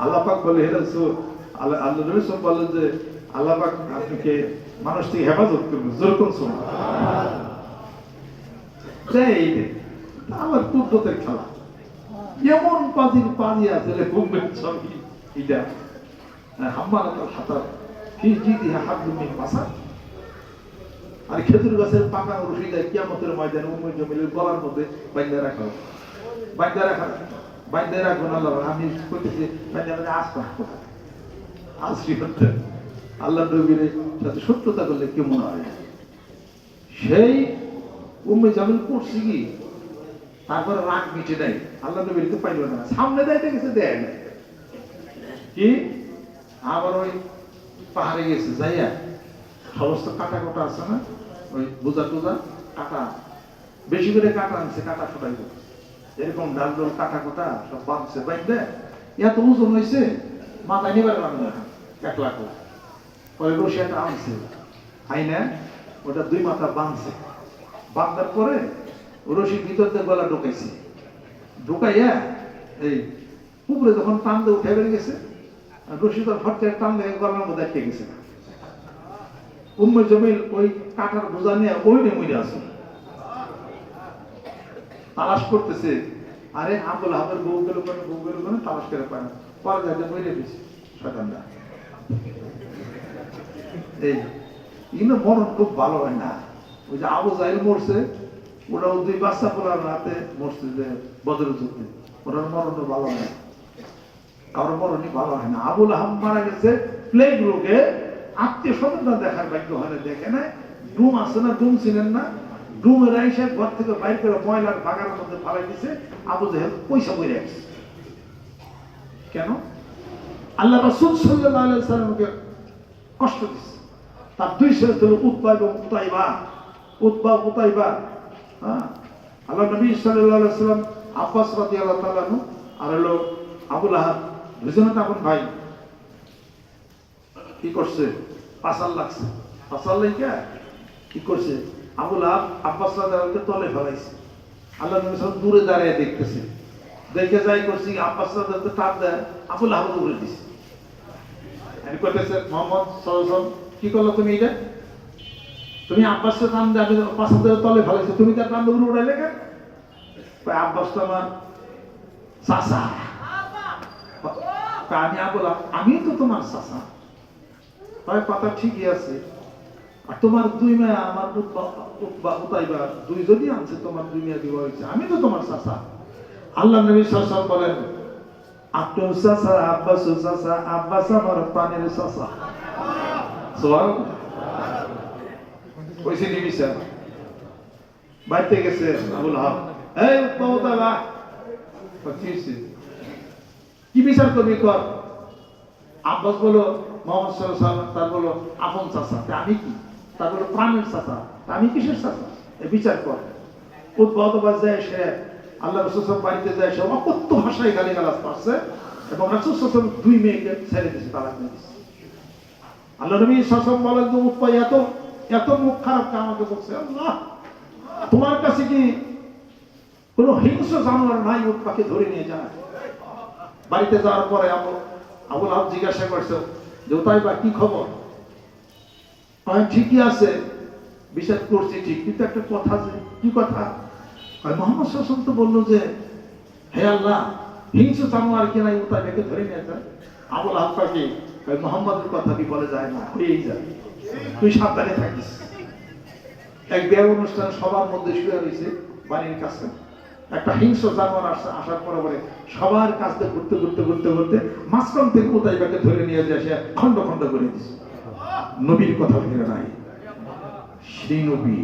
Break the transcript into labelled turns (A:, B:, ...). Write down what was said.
A: আল্লাহ পাক বলে হে রাসূল, আল্লাহ রাসূল বলেন যে আল্লাহ পাক আপনাকে মানুষ থেকে হেফাজত করবে। যেরকম সুবহানাল্লাহ, এই আমার কুদরতের খেলা। এমন পাজির পানি আছে রে কুম্বের ছবি এটা হাম্মালাতুল হাতাব ফি জিদিহা হাবলুম মিন মাসাদ। আর খেজুর গাছের পাকা রশি দেয় কিয়ামতের ময়দানে উম্মে জামিলের গলার মধ্যে বাইন্ধা রাখা, বাইন্ধা রাখুন। আল্লাহ আমি কইতেছি বাইন্ধা আসবা আসবি হচ্ছে আল্লাহ নবীর সাথে সত্যতা করলে কেমন হয়। সেই উম্মে জামিল করছি কি তারপরে রাগ মিটে নাই, আল্লাহ নবীর তো পাইল না, সামনে যাইতে গেছে দেয় না কি আবার ওই পাহাড়ে গেছে যাইয়া সমস্ত কাটা কোটা আছে না ওই বোঝা টোজা কাটা বেশি করে কাটা আনছে, কাটা ফোটাই এরকম ডাল ডাল কাটা কোটা সব বাঁধছে বাইন্দে এত ওজন হয়েছে মাথায় নিবার পারবে না এক লাখ। পরে রশিয়াটা আনছে আইনা ওটা দুই মাথা বাঁধছে, বাঁধার পরে রশির ভিতর দিয়ে গলা ঢুকাইছে, ঢুকাইয়া এই পুকুরে যখন টান দিয়ে উঠে বেড়ে গেছে রশি তো ফটকে টান দিয়ে গলার মধ্যে আটকে গেছে। উম্মে জামিল ওই কাটার বোঝা নিয়ে ওই নেমে আছে, তালাশ করতেছে। আরে আবুল হাবের বউ গেল তালাশ করে পায় না, পরে যাতে মরে গেছে শয়তানরা। এই ইনো মরণ খুব ভালো হয় না। ওই যে আবু জাহেল মরছে ওরাও দুই বাচ্চা পোলার রাতে মরছে যে বদরের যুদ্ধে, ওরার মরণও ভালো হয় না, কারোর মরণই ভালো হয় না। আবুল আহাব মারা গেছে প্লেগ রোগে, আত্মীয় স্বজনরা দেখার ভাগ্য হয় না, দেখে না। ডুম আছে না, ডুম ছিলেন না, ডুমের আইসা ঘর থেকে বাইর করে ময়লার বাগার মধ্যে ফালাই দিছে। আবু জাহেল পয়সা বইরে আসছে কেন? আল্লাহ রাসূল সাল্লাল্লাহু আলাইহি ওয়াসাল্লামকে কষ্ট দিচ্ছে। তার দুই ছেলে ছিল উতবা এবং উতাইবা, উতাইবা। হ্যাঁ, আল্লাহ নবী সাল্লাল্লাহু আলাইহি ওয়াসাল্লাম আব্বাস রাদিয়াল্লাহু তাআলা আনহু আর হলো আবুল আহাব দুজনে তখন ভাই কি করছে, পাসাল লাগছে, পাসাল লাইকা কি করছে আবুল আহাব আব্বাস রাদিয়াল্লাহু তলে ফেলাইছে। আল্লাহ নবী সাল্লাল্লাহু দূরে দাঁড়িয়ে দেখতেছে, দেখে যাই করছি আব্বাস রাদিয়াল্লাহু টাপ দেয় আবুল আহাব দৌড়ে দিছে। আমি কইতেছে মুহাম্মদ সাল্লাল্লাহু আলাইহি ওয়াসাল্লাম কি করলো তুমি? এটা তুমি আব্বাসের টান দিয়ে আমি পাসাদের তলে ফেলাইছো, তুমি তার টান দিয়ে উড়াইলে কেন? আব্বাস তো আমার চাচা। আমি বললাম আমি তো তোমার চাচা। কথা ঠিকই আছে, আর তোমার দুই মেয়ে আমার উতাইবা দুইজনই আনছে, তোমার দুই মেয়ে দিবা হয়েছে, আমি তো তোমার চাচা। আল্লাহ নবী সাল্লাল্লাহু আলাইহি ওয়াসাল্লাম বলেন আপনার চাচা আব্বাস চাচা, আব্বাস আমার প্রাণের চাচা। সুবহানাল্লাহ। কইছে নি বিচার বাইতে গেছে আবুল আহাব, এই উতাইবা কি বিচার করবি কর। আব্বাস বলো মুহাম্মদ সাল্লাল্লাহু আলাইহি ওয়াসাল্লাম, তার বলো আপন চাচা, আমি কি? তার বলো প্রাণের চাচা, আমি কিসের চাচা? এই বিচার কর। উদ্ভব যায় সে আল্লাহ রাসূল সাল্লাল্লাহু বাড়িতে যায়, সে অকথ্য ভাষায় গালিগালাজ করছে এবং রাসূল সাল্লাল্লাহু আলাইহি ওয়াসাল্লাম দুই মেয়েকে ছেড়ে দিয়েছে, তালাক দিয়ে দিয়েছে। আল্লাহ নবী সাল্লাল্লাহু আলাইহি ওয়াসাল্লাম বলেন যে উৎপা এত মুখ খারাপ আমাকে বলছে, আল্লাহ তোমার কাছে কি কোন হিংস্র জানোয়ার নাই উৎপাকে ধরে নিয়ে যায়? বাড়িতে যাওয়ার পরে আবুল আহাব জিজ্ঞাসা করছে যে উতাইবা কি খবর? ঠিকই আছে, বিচার করছি ঠিক, কিন্তু একটা কথা আছে। কি কথা? মুহাম্মদ সাল্লাল্লাহু আলাইহি ওয়াসাল্লাম তো বললো যে হে আল্লাহ হিংস্র জানোয়ার কি নাই উতাইবাকে ধরে নিয়ে যায়? আবুল আহাব কি মুহাম্মদের কথা কি বলে যায় না, হয়েই যায়, তুই সাবধানে থাকিস। এক বিয়ের অনুষ্ঠান সবার মধ্যে শুয়ে রয়েছে বাড়ির কাছে, একটা হিংস্র জানোয়ার আসার পরে সবার কাছ থেকে ঘুরতে মাঝখান থেকে উতাইবাকে ধরে নিয়ে যায়, সে খন্ড খন্ড করে দিচ্ছে। নবীর কথা ফিরে নাই, সেই নবী